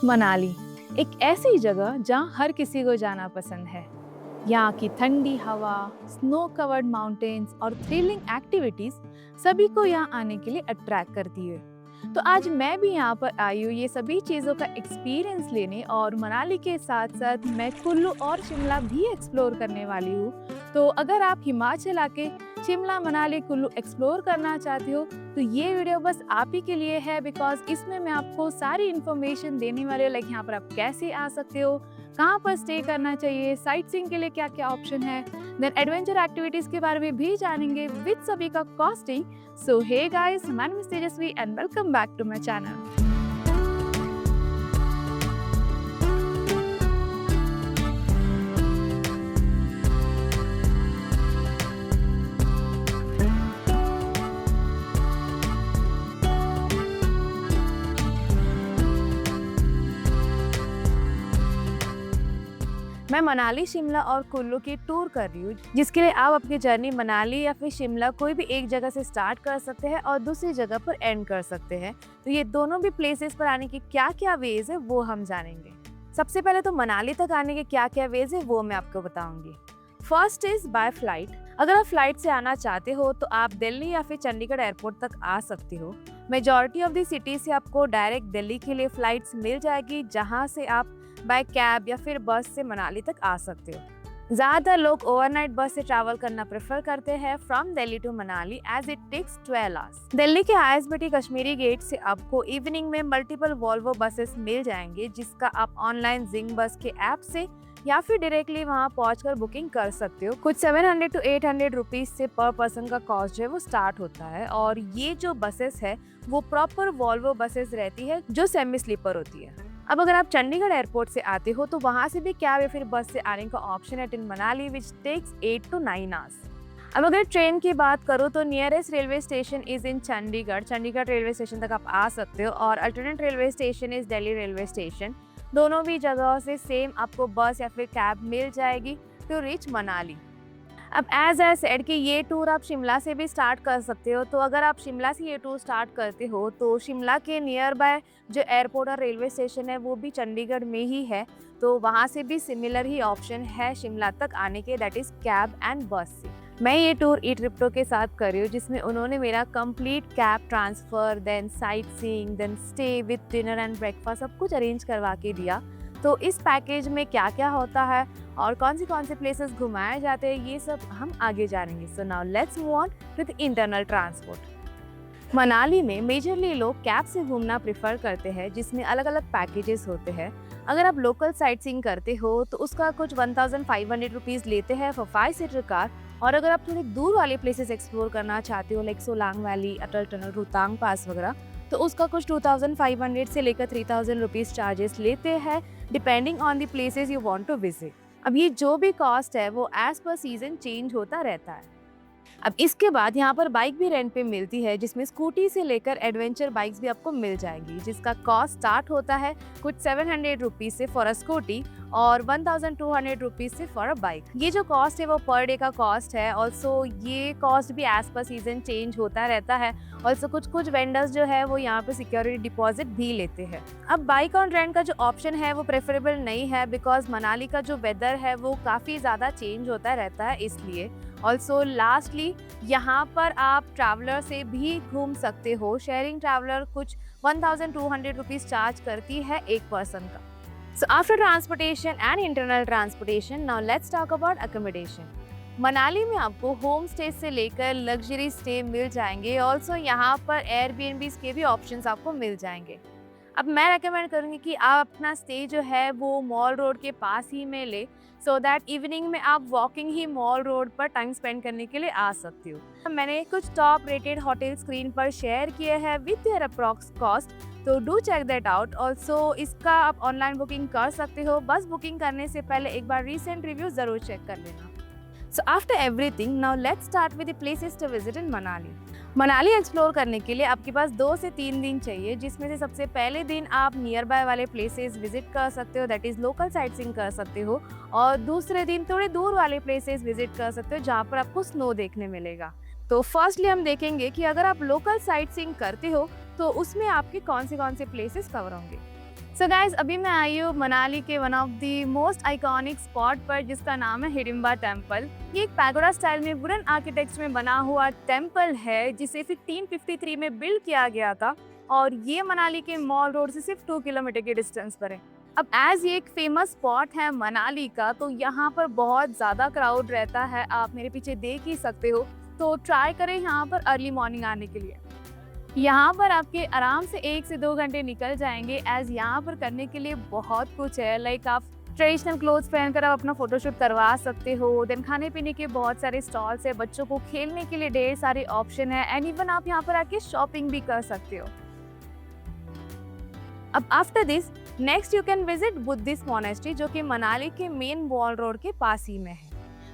मनाली एक ऐसी जगह जहां हर किसी को जाना पसंद है। यहाँ की ठंडी हवा, स्नो कवर्ड माउंटेन्स और थ्रिलिंग एक्टिविटीज सभी को यहाँ आने के लिए अट्रैक्ट करती है। तो आज मैं भी यहाँ पर आई हूँ ये सभी चीज़ों का एक्सपीरियंस लेने, और मनाली के साथ साथ मैं कुल्लू और शिमला भी एक्सप्लोर करने वाली हूँ। तो अगर आप हिमाचल आके शिमला, मनाली, कुल्लू एक्सप्लोर करना चाहते हो तो ये वीडियो बस आप ही के लिए है, बिकॉज इसमें मैं आपको सारी इन्फॉर्मेशन देने वाली हूँ। लाइक यहाँ पर आप कैसे आ सकते हो, कहाँ पर स्टे करना चाहिए, साइट सीइंग के लिए क्या क्या ऑप्शन है, देन एडवेंचर एक्टिविटीज के बारे में भी जानेंगे विद सभी का costing. So hey guys, my name is Tejaswi and welcome back to my channel. मैं मनाली, शिमला और कुल्लू की टूर कर रही हूँ, जिसके लिए आप अपनी जर्नी मनाली या फिर शिमला कोई भी एक जगह से स्टार्ट कर सकते हैं और दूसरी जगह पर एंड कर सकते हैं। तो ये दोनों भी प्लेसेस पर आने के क्या क्या वेज है वो हम जानेंगे। सबसे पहले तो मनाली तक आने के क्या क्या वेज है वो मैं आपको बताऊंगी। First is by flight. अगर आप फ्लाइट से आना चाहते हो तो आप दिल्ली या फिर चंडीगढ़ एयरपोर्ट तक आ सकते हो। मेजॉरिटी ऑफ द सिटी से आपको डायरेक्ट दिल्ली के लिए फ्लाइट्स मिल जाएगी, जहां से आप बाय कैब या फिर बस से मनाली तक आ सकते हो। ज्यादातर लोग ओवरनाइट बस से ट्रैवल करना प्रेफर करते हैं from Delhi to Manali, as it takes 12 hours. Delhi के ISBT कश्मीरी गेट से आपको इवनिंग में मल्टीपल वॉल्वो बसेस मिल जाएंगे, जिसका आप ऑनलाइन जिंग बस के ऐप से या फिर डायरेक्टली वहां पहुंचकर बुकिंग कर सकते हो। कुछ 700 to 800 रुपीज से पर पर्सन का कॉस्ट जो है वो स्टार्ट होता है। और ये जो बसेस है वो प्रॉपर वॉल्वो बसेस रहती है जो सेमी स्लीपर होती है। अब अगर आप चंडीगढ़ एयरपोर्ट से आते हो तो वहां से भी कैब या फिर बस से आने का ऑप्शन है in Manali, which takes 8 to 9 hours. अब अगर ट्रेन की बात करो तो nearest railway station is in Chandigarh. Chandigarh railway station तक आप आ सकते हो, और alternate railway station is Delhi railway station. दोनों भी जगहों से सेम आपको बस या फिर कैब मिल जाएगी टू रीच मनाली। अब एज आई सेड कि ये टूर आप शिमला से भी स्टार्ट कर सकते हो। तो अगर आप शिमला से ये टूर स्टार्ट करते हो तो शिमला के नियर बाय जो एयरपोर्ट और रेलवे स्टेशन है वो भी चंडीगढ़ में ही है। तो वहाँ से भी सिमिलर ही ऑप्शन है शिमला तक आने के, दैट इज कैब एंड बस से। मैं ये टूर ई-ट्रिप्टो के साथ कर रही हूँ, जिसमें उन्होंने मेरा complete cab transfer, then sightseeing, then stay with dinner and breakfast सब कुछ अरेंज करवा के दिया। तो इस पैकेज में क्या क्या होता है और कौन से प्लेसेस घुमाए जाते हैं ये सब हम आगे जानेंगे। So now let's move on with internal transport. Manali में मेजरली लोग कैब से घूमना प्रेफर करते हैं, जिसमें अलग अलग पैकेजेस होते हैं। अगर आप लोकल साइट सीइंग करते हो तो उसका कुछ 1500 रुपीज़ लेते हैं फॉर 5 सीटर कार। और अगर आप थोड़ी दूर वाले प्लेसेस एक्सप्लोर करना चाहते हो, like Solang valley, Atal tunnel, Rohtang पास वगैरह, तो उसका कुछ 2500 से लेकर 3000 रुपीज़ चार्जेस लेते हैं, depending on the places you want to visit. अब ये जो भी कॉस्ट है वो एज पर सीजन चेंज होता रहता है। अब इसके बाद यहाँ पर बाइक भी रेंट पे मिलती है, जिसमें स्कूटी से लेकर एडवेंचर बाइक्स भी आपको मिल जाएंगी, जिसका कॉस्ट स्टार्ट होता है कुछ 700 रुपीज़ से फॉर अ स्कूटी और 1200 रुपीज़ से फॉर अ बाइक। ये जो कॉस्ट है वो पर डे का कॉस्ट है। ऑल्सो ये कॉस्ट भी एज पर सीजन चेंज होता रहता है। ऑल्सो कुछ वेंडर्स जो है वो यहाँ पे सिक्योरिटी डिपॉजिट भी लेते हैं। अब बाइक ऑन रेंट का जो ऑप्शन है वो प्रेफरेबल नहीं है, बिकॉज मनाली का जो वेदर है वो काफ़ी ज़्यादा चेंज होता रहता है, इसलिए। ऑल्सो लास्टली यहाँ पर आप ट्रैवलर से भी घूम सकते हो। शेयरिंग ट्रैवलर कुछ 1200 रुपीज़ चार्ज करती है एक पर्सन का। So after transportation and internal transportation, now let's talk about accommodation. Manali में आपको होम स्टे से लेकर लग्जरी स्टे मिल जाएंगे। ऑल्सो यहाँ पर एयरबीएनबीज के भी ऑप्शंस आपको मिल जाएंगे। अब मैं रेकमेंड करूँगी कि आप अपना स्टे जो है वो मॉल रोड के पास ही में ले, सो दैट इवनिंग में आप वॉकिंग ही मॉल रोड पर टाइम स्पेंड करने के लिए आ सकते हो। मैंने कुछ टॉप रेटेड होटल स्क्रीन पर शेयर किए हैं विद देयर अप्रॉक्स कॉस्ट, तो do check that out. Also इसका आप ऑनलाइन बुकिंग कर सकते हो, बस बुकिंग करने से पहले एक बार रीसेंट रिव्यू जरूर चेक कर लेना। So after everything, now let's start with the places to visit in Manali. Manali explore करने के लिए आपके पास 2 से 3 दिन चाहिए, जिसमें से सबसे पहले दिन आप नियर बाय वाले प्लेसेस विजिट कर सकते हो, that is local sight seeing कर सकते हो। और दूसरे दिन थोड़े दूर वाले प्लेसेस विजिट कर सकते हो जहाँ पर आपको स्नो देखने मिलेगा। तो फर्स्टली हम देखेंगे कि अगर आप लोकल साइट सीइंग करते हो तो उसमें आपके कौन से प्लेसेस कवर होंगे। सो गाइस, अभी मैं आई हूँ मनाली के one of the most iconic spot पर, जिसका नाम है हिडिंबा टेम्पल। ये एक पैगोडा स्टाइल में वुडन आर्किटेक्चर में बना हुआ टेम्पल है, जिसे 1553 में बिल्ड किया गया था और ये मनाली के मॉल रोड से सिर्फ 2 किलोमीटर के डिस्टेंस पर है। अब एज ये एक फेमस स्पॉट है मनाली का, तो यहाँ पर बहुत ज़्यादा क्राउड रहता है, आप मेरे पीछे देख ही सकते हो। तो ट्राई करें यहाँ पर अर्ली मॉर्निंग आने के लिए। यहाँ पर आपके आराम से 1 से 2 घंटे निकल जाएंगे, एज यहाँ पर करने के लिए बहुत कुछ है। लाइक आप ट्रेडिशनल क्लोथ्स पहनकर आप अपना फोटोशूट करवा सकते हो। देन खाने पीने के बहुत सारे स्टॉल्स है, बच्चों को खेलने के लिए ढेर सारे ऑप्शन है, एंड इवन आप यहाँ पर आके शॉपिंग भी कर सकते हो। अब after this next you can visit Buddhist monastery, जो कि मनाली के मेन मॉल रोड के पास ही में है।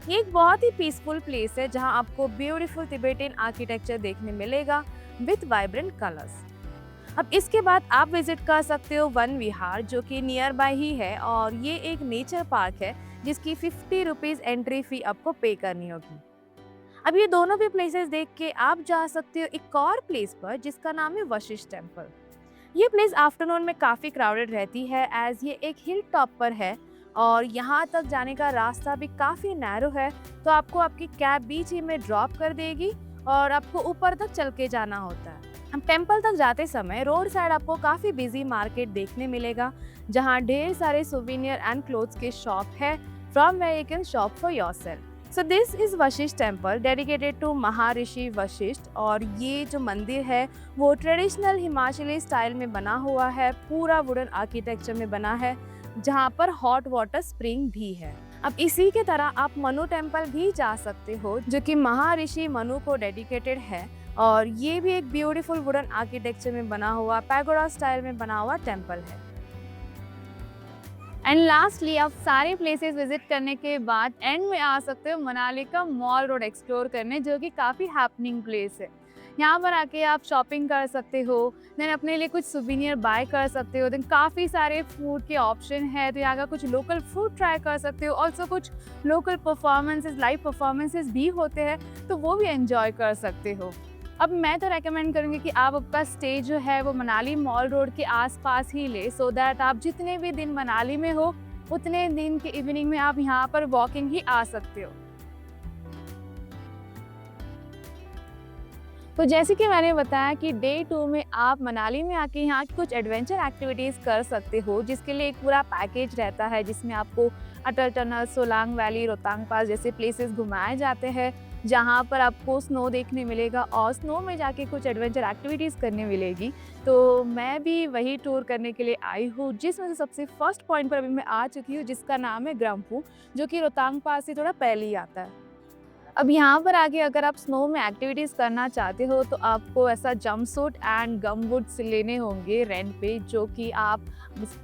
ये एक बहुत ही पीसफुल प्लेस है, जहाँ आपको ब्यूटीफुल तिबेटियन आर्किटेक्चर देखने मिलेगा विथ वाइब्रेंट कलर्स। अब इसके बाद आप विजिट कर सकते हो वन विहार, जो कि नियर बाय ही है, और ये एक नेचर पार्क है जिसकी 50 रुपीज़ एंट्री फी आपको पे करनी होगी। अब ये दोनों भी प्लेसेस देख के आप जा सकते हो एक और प्लेस पर, जिसका नाम है वशिष्ठ टेम्पल। ये प्लेस आफ्टरनून में काफ़ी क्राउडेड रहती है, एज ये एक हिल टॉप पर है और यहाँ तक जाने का रास्ता भी काफ़ी नैरो है। तो आपको आपकी कैब बीच ही में ड्रॉप कर देगी और आपको ऊपर तक चल के जाना होता है। हम टेम्पल तक जाते समय रोड साइड आपको काफ़ी बिजी मार्केट देखने मिलेगा, जहाँ ढेर सारे सोविनियर एंड क्लोथ्स के शॉप है, from where you can shop for yourself. So this is Vashisht temple dedicated to Maharshi Vashisht, और ये जो मंदिर है वो ट्रेडिशनल हिमाचली स्टाइल में बना हुआ है, पूरा वुडन आर्किटेक्चर में बना है, जहाँ पर हॉट वाटर स्प्रिंग भी है। अब इसी के तरह आप मनु टेम्पल भी जा सकते हो, जो कि महर्षि मनु को डेडिकेटेड है, और ये भी एक ब्यूटीफुल वुडन आर्किटेक्चर में बना हुआ पैगोडा स्टाइल में बना हुआ टेम्पल है। एंड लास्टली आप सारे प्लेसेस विजिट करने के बाद एंड में आ सकते हो मनाली का मॉल रोड एक्सप्लोर करने, जो कि काफ़ी हैपनिंग प्लेस है। यहाँ पर आके आप शॉपिंग कर सकते हो, देन अपने लिए कुछ सुवेनियर बाय कर सकते हो, देन काफ़ी सारे फूड के ऑप्शन है, तो यहाँ का कुछ लोकल फूड ट्राई कर सकते हो। ऑल्सो कुछ लोकल परफॉर्मेंसेस, लाइव परफॉर्मेंसेस भी होते हैं, तो वो भी एंजॉय कर सकते हो। अब मैं तो रेकमेंड करूँगी कि आप आपका स्टे जो है वो मनाली मॉल रोड के आसपास ही ले, सो दैट आप जितने भी दिन मनाली में हो उतने दिन के इवनिंग में आप यहाँ पर वॉकिंग ही आ सकते हो। तो जैसे कि मैंने बताया कि डे 2 में आप मनाली में आके यहाँ की कुछ एडवेंचर एक्टिविटीज़ कर सकते हो, जिसके लिए एक पूरा पैकेज रहता है, जिसमें आपको अटल टनल, सोलांग वैली, रोहतांग पास जैसे प्लेसेस घुमाए जाते हैं, जहाँ पर आपको स्नो देखने मिलेगा और स्नो में जाके कुछ एडवेंचर एक्टिविटीज़ करने मिलेगी। तो मैं भी वही टूर करने के लिए आई हूँ, जिसमें से सबसे फर्स्ट पॉइंट पर अभी मैं आ चुकी हूँ, जिसका नाम है ग्रम्फू, जो कि रोहतांग पास से थोड़ा पहले ही आता है। अब यहाँ पर आगे अगर आप स्नो में एक्टिविटीज़ करना चाहते हो, तो आपको ऐसा जंपसूट एंड गमबूट्स लेने होंगे रेंट पे, जो कि आप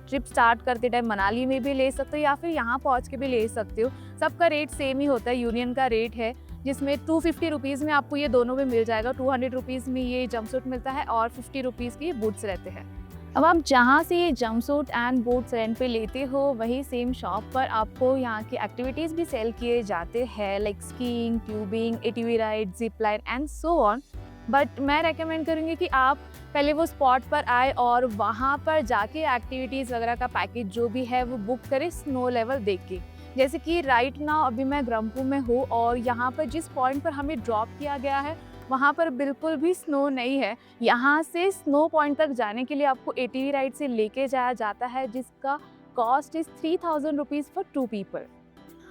ट्रिप स्टार्ट करते टाइम मनाली में भी ले सकते हो या फिर यहाँ पहुँच के भी ले सकते हो। सबका रेट सेम ही होता है, यूनियन का रेट है, जिसमें 250 रुपीज़ में आपको ये दोनों भी मिल जाएगा। 200 रुपीज़ में ये जंपसूट मिलता है और 50 रुपीज़ के बूट्स रहते हैं। अब आप जहाँ से ये जंपसूट एंड बूट्स रेंट पे लेते हो, वही सेम शॉप पर आपको यहाँ की एक्टिविटीज़ भी सेल किए जाते हैं, like skiing, tubing, ATV ride, zip line and so on. But मैं रेकमेंड करूँगी कि आप पहले वो स्पॉट पर आए और वहाँ पर जाके एक्टिविटीज़ वगैरह का पैकेज जो भी है वो बुक करें स्नो लेवल देख के। जैसे कि राइट नाउ अभी मैं ग्रम्फू में हूँ, और यहाँ पर जिस पॉइंट पर हमें ड्रॉप किया गया है वहाँ पर बिल्कुल भी स्नो नहीं है। यहाँ से स्नो पॉइंट तक जाने के लिए आपको एटीवी राइड से लेके जाया जाता है, जिसका cost is 3000 rupees for 2 people.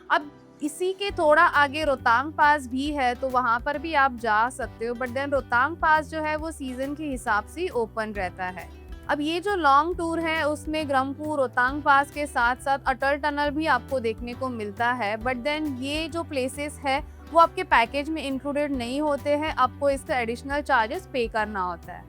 अब इसी के थोड़ा आगे रोहतांग पास भी है, तो वहाँ पर भी आप जा सकते हो, बट देन रोहतांग पास जो है वो सीज़न के हिसाब से ओपन रहता है। अब ये जो लॉन्ग टूर है उसमें ग्रम्फू, रोहतांग पास के साथ साथ अटल टनल भी आपको देखने को मिलता है, बट देन ये जो प्लेसेस है वो आपके पैकेज में इंक्लूडेड नहीं होते हैं, आपको इसका एडिशनल चार्जेस पे करना होता है।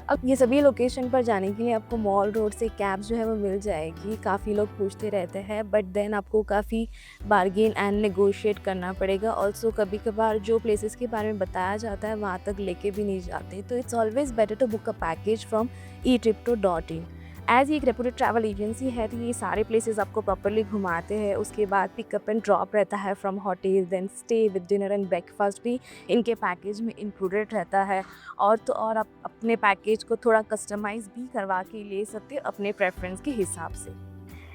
अब ये सभी लोकेशन पर जाने के लिए आपको मॉल रोड से कैब जो है वो मिल जाएगी। काफ़ी लोग पूछते रहते हैं, बट देन आपको काफ़ी बार्गेन एंड नेगोशिएट करना पड़ेगा। ऑल्सो कभी कभार जो प्लेसेस के बारे में बताया जाता है वहाँ तक लेके भी नहीं जाते, तो it's always better to book a package from eTripto.in। As ये एक रेप्यूटेड ट्रैवल एजेंसी है तो ये सारे प्लेसेस आपको प्रॉपर्ली घुमाते हैं। उसके बाद पिकअप एंड ड्रॉप रहता है from hotel, then stay with dinner and breakfast भी इनके पैकेज में इंक्लूडेड रहता है। और तो और आप अपने पैकेज को थोड़ा कस्टमाइज़ भी करवा के ले सकते हो अपने प्रेफरेंस के हिसाब से।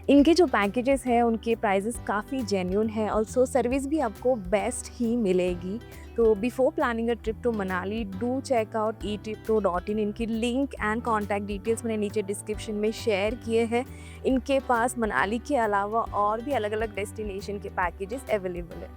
इनके जो पैकेजेस हैं उनके प्राइजेस काफ़ी जेन्युइन है, ऑल्सो सर्विस भी आपको बेस्ट ही मिलेगी। तो before planning a trip to Manali do check out eTripTour.in। इनकी लिंक एंड कॉन्टैक्ट डिटेल्स मैंने नीचे डिस्क्रिप्शन में शेयर किए हैं। इनके पास मनाली के अलावा और भी अलग अलग डेस्टिनेशन के पैकेजेस अवेलेबल है।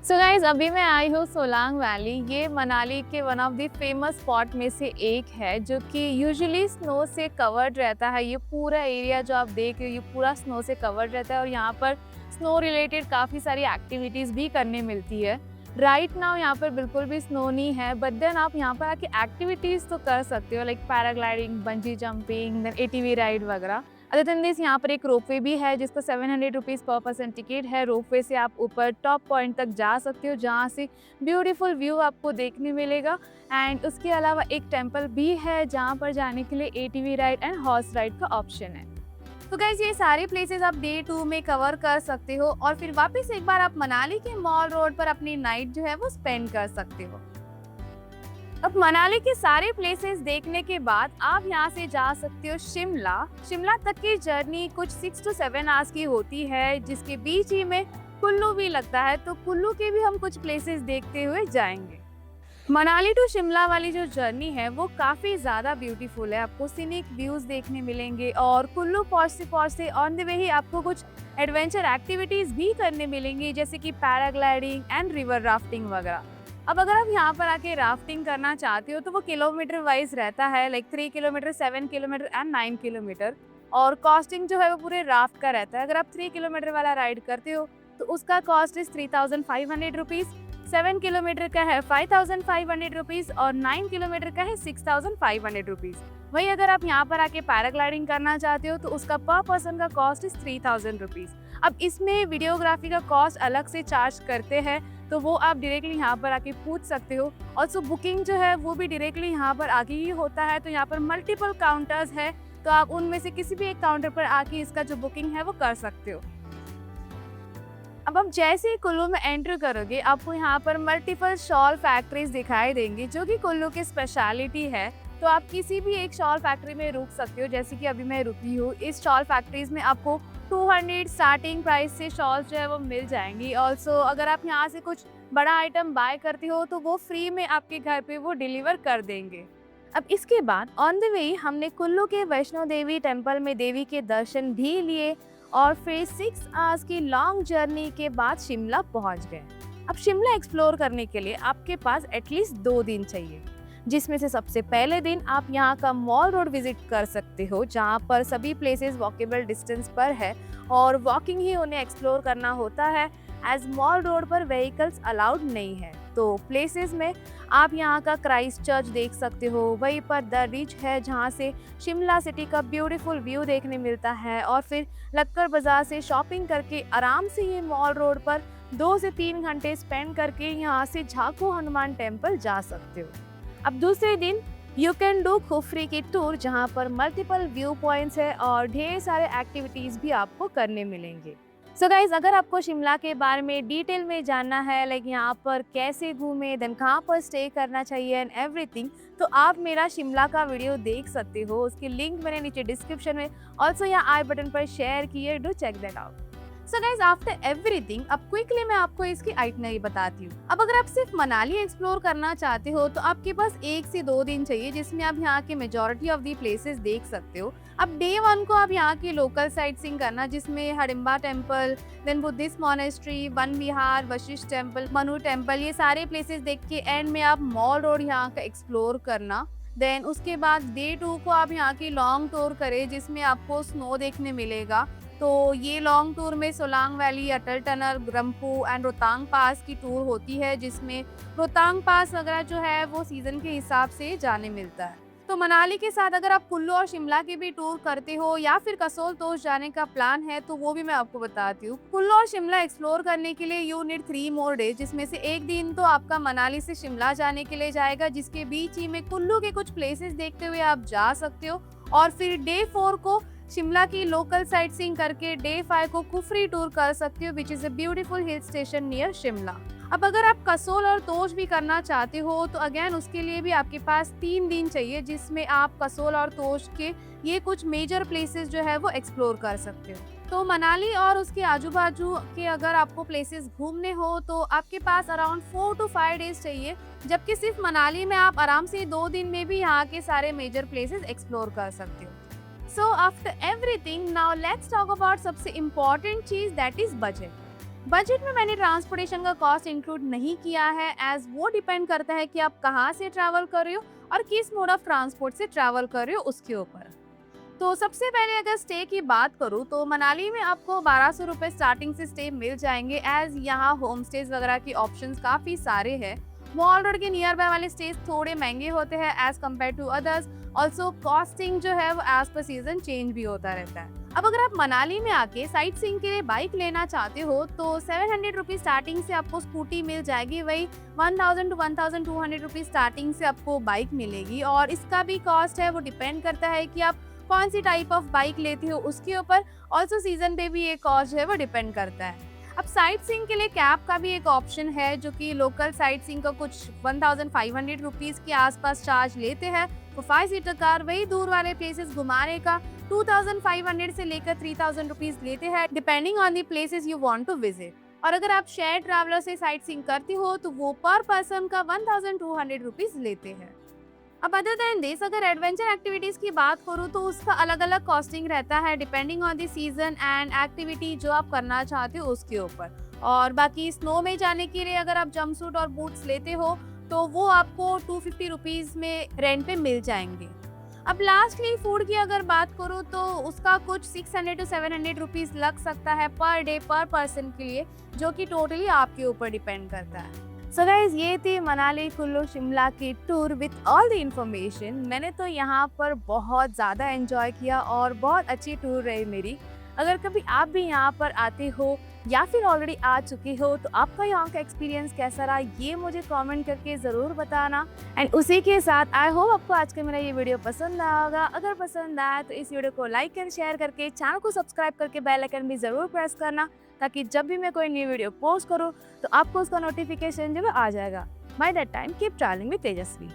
सो गाइज, अभी मैं आई हूँ सोलांग वैली। ये मनाली के one of the famous spot में से एक है जो कि यूजुअली स्नो से कवर्ड रहता है। ये पूरा एरिया जो आप देख रहे हो ये पूरा स्नो से कवर्ड रहता है और यहाँ पर स्नो रिलेटेड काफ़ी सारी एक्टिविटीज़ भी करने मिलती है। राइट नाउ यहाँ पर बिल्कुल भी स्नो नहीं है, बट देन आप यहाँ पर आके एक्टिविटीज़ तो कर सकते हो, like paragliding, bungee jumping, then ATV ride वगैरह। अदर देन दिस यहाँ पर एक रोपवे भी है जिसका 700 रुपीज़ पर पर्सन टिकट है। रोपवे से आप ऊपर टॉप पॉइंट तक जा सकते हो जहाँ से ब्यूटीफुल व्यू आपको देखने मिलेगा। एंड उसके अलावा एक टेम्पल भी है जहाँ पर जाने के लिए ATV ride and horse ride का ऑप्शन है। तो गाइस, ये सारे प्लेसेस आप डे 2 में कवर कर सकते हो और फिर वापस एक बार आप मनाली के मॉल रोड पर अपनी नाइट जो है वो स्पेंड कर सकते हो। अब मनाली के सारे प्लेसेस देखने के बाद आप यहाँ से जा सकते हो शिमला। शिमला तक की जर्नी कुछ 6 to 7 आवर्स की होती है, जिसके बीच ही में कुल्लू भी लगता है, तो कुल्लू के भी हम कुछ प्लेसेस देखते हुए जाएंगे। मनाली टू शिमला वाली जो जर्नी है वो काफ़ी ज़्यादा ब्यूटीफुल है। आपको सीनिक व्यूज़ देखने मिलेंगे और कुल्लू पहुँचते ऑन द वे ही आपको कुछ एडवेंचर एक्टिविटीज़ भी करने मिलेंगी, जैसे कि पैराग्लाइडिंग एंड रिवर राफ्टिंग वगैरह। अब अगर आप यहाँ पर आके राफ्टिंग करना चाहते हो तो वो किलोमीटर वाइज रहता है, like 3 kilometre, 7 kilometre and 9 kilometre. और कॉस्टिंग जो है वो पूरे राफ्ट का रहता है। अगर आप 3 किलोमीटर वाला राइड करते हो तो उसका कॉस्ट इज़ 3500 रुपीज़, 7 किलोमीटर का है 5500 रुपीज़ और 9 किलोमीटर का है 6500 रुपीज़। वहीं अगर आप यहाँ पर आके पैराग्लाइडिंग करना चाहते हो तो उसका पर पर्सन का कॉस्ट इज़ 3000 रुपीज़। अब इसमें वीडियोग्राफी का कॉस्ट अलग से चार्ज करते हैं, तो वो आप डायरेक्टली यहाँ पर आके पूछ सकते हो। ऑल्सो बुकिंग जो है वो भी डायरेक्टली यहाँ पर आके ही होता है। तो यहाँ पर मल्टीपल काउंटर्स है, तो आप उनमें से किसी भी एक काउंटर पर आके इसका जो बुकिंग है वो कर सकते हो। अब आप जैसे ही कुल्लू में एंटर करोगे आपको यहाँ पर मल्टीपल शॉल फैक्ट्रीज दिखाई देंगी जो कि कुल्लू की स्पेशलिटी है। तो आप किसी भी एक शॉल फैक्ट्री में रुक सकते हो, जैसे कि अभी मैं रुकी हूँ। इस शॉल फैक्ट्रीज में आपको 200 स्टार्टिंग प्राइस से शॉल जो है वो मिल जाएंगी। ऑल्सो अगर आप यहाँ से कुछ बड़ा आइटम बाय करते हो तो वो फ्री में आपके घर पे वो डिलीवर कर देंगे। अब इसके बाद ऑन द वे हमने कुल्लू के वैष्णो देवी टेम्पल में देवी के दर्शन भी लिए और फिर 6 आवर्स की लॉन्ग जर्नी के बाद शिमला पहुंच गए। अब शिमला एक्सप्लोर करने के लिए आपके पास एटलीस्ट 2 दिन चाहिए, जिसमें से सबसे पहले दिन आप यहाँ का मॉल रोड विजिट कर सकते हो, जहाँ पर सभी प्लेसेस वॉकेबल डिस्टेंस पर है और वॉकिंग ही उन्हें एक्सप्लोर करना होता है, एज मॉल रोड पर व्हीकल्स अलाउड नहीं है। तो प्लेसेस में आप यहाँ का क्राइस्ट चर्च देख सकते हो, वहीं पर द रिच है जहाँ से शिमला सिटी का ब्यूटीफुल व्यू देखने मिलता है और फिर लक्कर बाजार से शॉपिंग करके आराम से ये मॉल रोड पर 2 से 3 घंटे स्पेंड करके यहाँ से झाकू हनुमान टेम्पल जा सकते हो। अब दूसरे दिन यू कैन डू खुफरी की टूर, जहाँ पर मल्टीपल व्यू पॉइंट्स है और ढेर सारे एक्टिविटीज़ भी आपको करने मिलेंगे। सो गाइज, अगर आपको शिमला के बारे में डिटेल में जानना है, लाइक यहाँ पर कैसे घूमे, देन कहाँ पर स्टे करना चाहिए एंड एवरीथिंग, तो आप मेरा शिमला का वीडियो देख सकते हो। उसकी लिंक मैंने नीचे डिस्क्रिप्शन में ऑल्सो यहाँ आई बटन पर शेयर की है, do check that out. So guys, after everything अब क्विकली मैं आपको इसकी आइटनरी बताती हूँ। अब अगर आप सिर्फ मनाली एक्सप्लोर करना चाहते हो तो आपके पास 1 से 2 दिन चाहिए, जिसमें आप यहाँ के मेजॉरिटी ऑफ दी प्लेसेस देख सकते हो। अब डे 1 को आप यहाँ की लोकल साइट सीइंग करना, जिसमें Hadimba temple, then Buddhist monastery, Van Vihar, Vashisht temple, Manu temple, ये सारे प्लेसेस देख के एंड में आप मॉल रोड यहाँ का एक्सप्लोर करना। देन उसके बाद डे 2 को आप यहाँ की लॉन्ग टूर करें, जिसमें आपको स्नो देखने मिलेगा। तो ये लॉन्ग टूर में Solang valley, Atal tunnel, Gramphu and Rohtang pass की टूर होती है, जिसमें रोहतांग पास वगैरह जो है वो सीजन के हिसाब से जाने मिलता है। तो मनाली के साथ अगर आप कुल्लू और शिमला की भी टूर करते हो या फिर कसोल तोश जाने का प्लान है तो वो भी मैं आपको बताती हूँ। कुल्लू और शिमला एक्सप्लोर करने के लिए यू नीड 3 मोर डेज, जिसमें से एक दिन तो आपका मनाली से शिमला जाने के लिए जाएगा, जिसके बीच ही में कुल्लू के कुछ प्लेसेस देखते हुए आप जा सकते हो। और फिर डे 4 को शिमला की लोकल साइट सीइंग करके डे 5 को कुफरी टूर कर सकते हो, which is a beautiful hill station near Shimla. अब अगर आप कसोल और तोश भी करना चाहते हो तो अगेन उसके लिए भी आपके पास 3 दिन चाहिए, जिसमें आप कसोल और तोश के ये कुछ मेजर प्लेसेस जो है वो एक्सप्लोर कर सकते हो। तो मनाली और उसके आजू बाजू के अगर आपको प्लेसेस घूमने हो तो आपके पास अराउंड 4 to 5 डेज चाहिए, जबकि सिर्फ मनाली में आप आराम से 2 दिन में भी यहाँ के सारे मेजर प्लेसेस एक्सप्लोर कर सकते हो। सो after everything now let's talk about सबसे इम्पोर्टेंट चीज, दैट इज बजट। बजट में मैंने ट्रांसपोर्टेशन का कॉस्ट इंक्लूड नहीं किया है, एज वो डिपेंड करता है कि आप कहाँ से ट्रैवल कर रहे हो और किस मोड ऑफ ट्रांसपोर्ट से ट्रैवल कर रहे हो उसके ऊपर। तो सबसे पहले अगर स्टे की बात करूँ तो मनाली में आपको 1200 रुपये स्टार्टिंग से स्टे मिल जाएंगे, एज यहाँ होम स्टेज वगैरह के ऑप्शंस काफ़ी सारे हैं। मॉल रोड के नियर बाय वाले स्टेज थोड़े महंगे होते हैं as compare to others. Also costing जो है वो एज पर सीजन चेंज भी होता रहता है। अब अगर आप मनाली में आके साइट सीइंग के लिए बाइक लेना चाहते हो तो 700 रुपीज स्टार्टिंग से आपको स्कूटी मिल जाएगी, वही 1000 to 1200 रुपीज स्टार्टिंग से आपको बाइक मिलेगी। और इसका भी कॉस्ट है वो डिपेंड करता है कि आप कौन सी टाइप ऑफ बाइक लेते हो उसके ऊपर। ऑल्सो सीजन पे भी ये कॉस्ट है वो डिपेंड करता है। अब साइट सीइंग के लिए कैब का भी एक ऑप्शन है, जो कि लोकल साइट सीइंग का कुछ 1500 रुपीज के आसपास चार्ज लेते हैं तो 5 सीटर कार। वही दूर वाले प्लेसेस घुमाने का 2500 से लेकर 3000 रुपीज लेते हैं, depending on the places you want to visit. और अगर आप शेयर ट्रैवलर से साइट सीइंग करती हो तो वो पर पर्सन का 1200 रुपीज लेते हैं। अब अदर देन दिस अगर एडवेंचर एक्टिविटीज की बात करूँ तो उसका अलग अलग कॉस्टिंग रहता है, depending on the season and activity जो आप करना चाहते हो उसके ऊपर। और बाकी स्नो में जाने के लिए अगर आप जंपसूट और बूट्स लेते हो तो वो आपको 250 रुपीज में रेंट पे मिल जाएंगे। अब लास्टली फूड की अगर बात करूँ तो उसका कुछ 600 to 700 रुपीज लग सकता है पर डे पर पर्सन के लिए, जो कि टोटली आपके ऊपर डिपेंड करता है। सो गाइज, ये थी मनाली कुल्लू शिमला की tour with all the information. मैंने तो यहाँ पर बहुत ज़्यादा एंजॉय किया और बहुत अच्छी टूर रही मेरी। अगर कभी आप भी यहाँ पर आते हो या फिर ऑलरेडी आ चुके हो तो आपका यहाँ का एक्सपीरियंस कैसा रहा ये मुझे कमेंट करके ज़रूर बताना। एंड उसी के साथ आई होप आपको आज का मेरा ये वीडियो पसंद आया होगा। अगर पसंद आया तो इस वीडियो को लाइक एंड शेयर करके चैनल को सब्सक्राइब करके बेल आइकन भी ज़रूर प्रेस करना, ताकि जब भी मैं कोई न्यू वीडियो पोस्ट करूँ तो आपको उसका नोटिफिकेशन जो है आ जाएगा। By that time keep travelling with Tejashwi.